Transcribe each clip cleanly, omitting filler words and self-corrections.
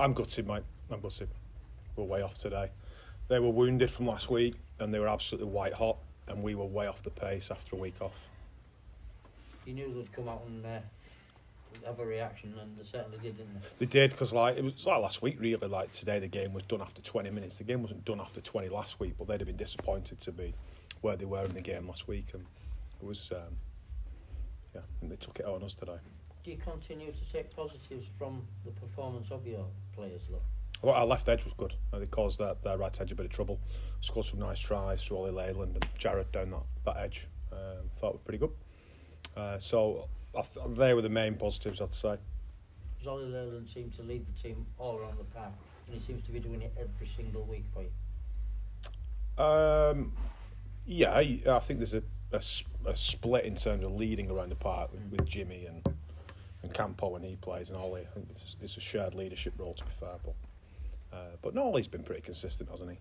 I'm gutted, mate. I'm gutted. We're way off today. They were wounded from last week and they were absolutely white hot, and we were way off the pace after a week off. You knew they'd come out and have a reaction, and they certainly did, didn't they? They did, because it was like last week, really. Like today, the game was done after 20 minutes. The game wasn't done after 20 last week, but they'd have been disappointed to be where they were in the game last week, and it was, and they took it out on us today. Do you continue to take positives from the performance of your players, though? Well, our left edge was good. They caused their right edge a bit of trouble. Scored some nice tries through Ollie Leyland and Jared down that edge. Thought it was pretty good. So they were the main positives, I'd say. Because Ollie Leyland seemed to lead the team all around the park, and he seems to be doing it every single week for you. Yeah, I think there's a split in terms of leading around the park with Jimmy and Campo when he plays, and Ollie. I think it's a shared leadership role, to be fair. But no, Ollie's been pretty consistent, hasn't he?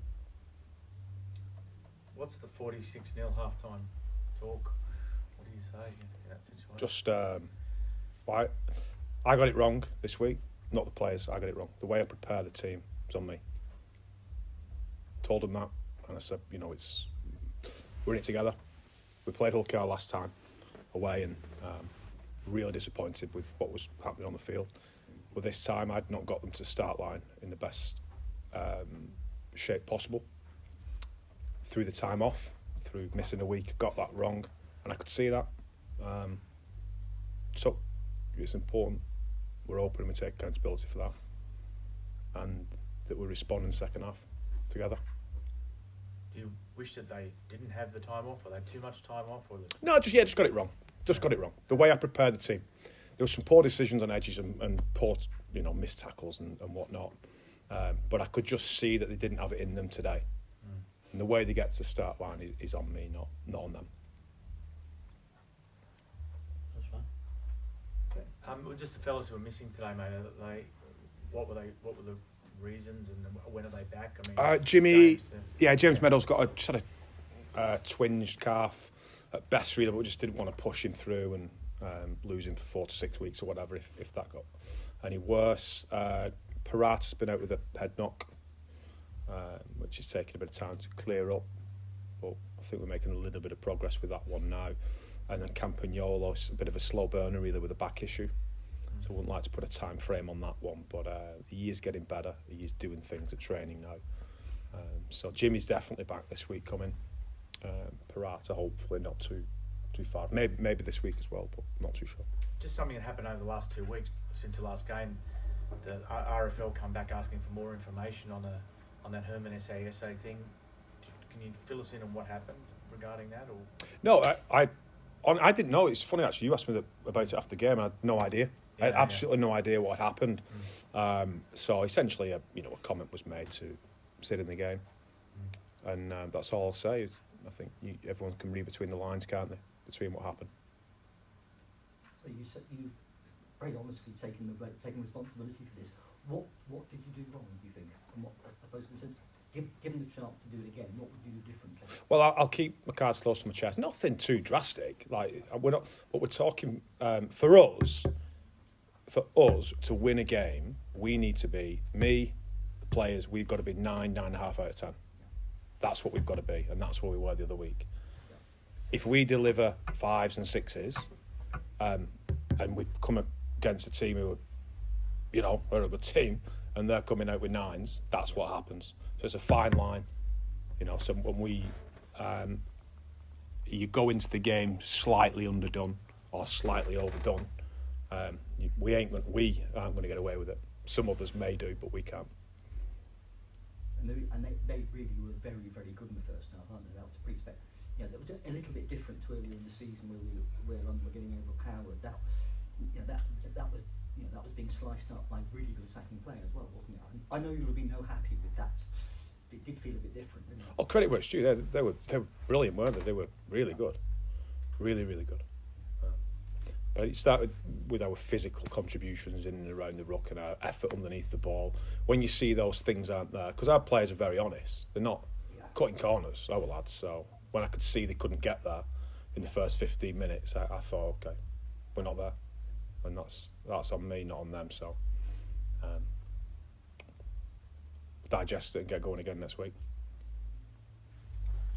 What's the 46-0 halftime talk? What do you say in that situation? Just, I got it wrong this week. Not the players, I got it wrong. The way I prepare the team is on me. Told them that, and I said, we're in it together. We played Hull KR last time away, and really disappointed with what was happening on the field. But this time, I'd not got them to start line in the best shape possible. Through the time off, through missing a week, got that wrong, and I could see that. So it's important we're open and we take accountability for that, and that we respond in the second half together. Do you wish that they didn't have the time off? Or they had too much time off? No, just got it wrong. Got it wrong. The way I prepared the team, there were some poor decisions on edges and poor, missed tackles and whatnot. But I could just see that they didn't have it in them today. And the way they get to the start line is on me, not on them. That's fine. Okay. Just the fellas who were missing today, mate. What were the reasons, and when are they back? I mean, Jimmy, James Meadows got a twinged calf at best, really, but we just didn't want to push him through and lose him for 4 to 6 weeks or whatever if that got any worse. Parata's been out with a head knock, which is taking a bit of time to clear up, but I think we're making a little bit of progress with that one now. And then Campagnolo's a bit of a slow burner, really, with a back issue. So I wouldn't like to put a time frame on that one, but he is getting better. He is doing things at training now. So Jimmy's definitely back this week coming. Parata hopefully not too far. Maybe this week as well, but not too sure. Just something that happened over the last 2 weeks since the last game. The RFL come back asking for more information on that Herman SA thing. Can you fill us in on what happened regarding that? Or no, I didn't know. It's funny actually. You asked me about it after the game, and I had no idea. I had absolutely no idea what happened. So essentially, a comment was made to sit in the game, and that's all I'll say. I think everyone can read between the lines, can't they? Between what happened. So you said you very honestly taking responsibility for this. What did you do wrong, do you think? And what, I suppose, in a sense, given the chance to do it again, what would you do differently? Well, I'll keep my cards close to my chest. Nothing too drastic. Like we're not. But we're talking for us. For us to win a game, we need to be the players. We've got to be 9.5 out of 10. That's what we've got to be, and that's what we were the other week. If we deliver 5s and 6s, and we come against a team who are a good team, and they're coming out with 9s, that's what happens. So it's a fine line, So when you go into the game slightly underdone or slightly overdone, we aren't going to get away with it. Some others may do, but we can't. And they really were very, very good in the first half, aren't they? That was pretty spectacular. That was a little bit different to earlier in the season where London were getting overpowered. That was being sliced up by really good attacking play as well, wasn't it? I know you'll have been no happy with that. It did feel a bit different, didn't it? Oh, credit where it's due. They were brilliant, weren't they? They were really good, really, really good. But it started with our physical contributions in and around the ruck and our effort underneath the ball. When you see those things aren't there, because our players are very honest, they're not cutting corners, our lads. So when I could see they couldn't get there in the first 15 minutes, I thought, okay, we're not there, and that's on me, not on them. So digest it and get going again next week.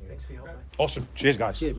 Thanks for your help, mate. Awesome. Cheers, guys. Cheers.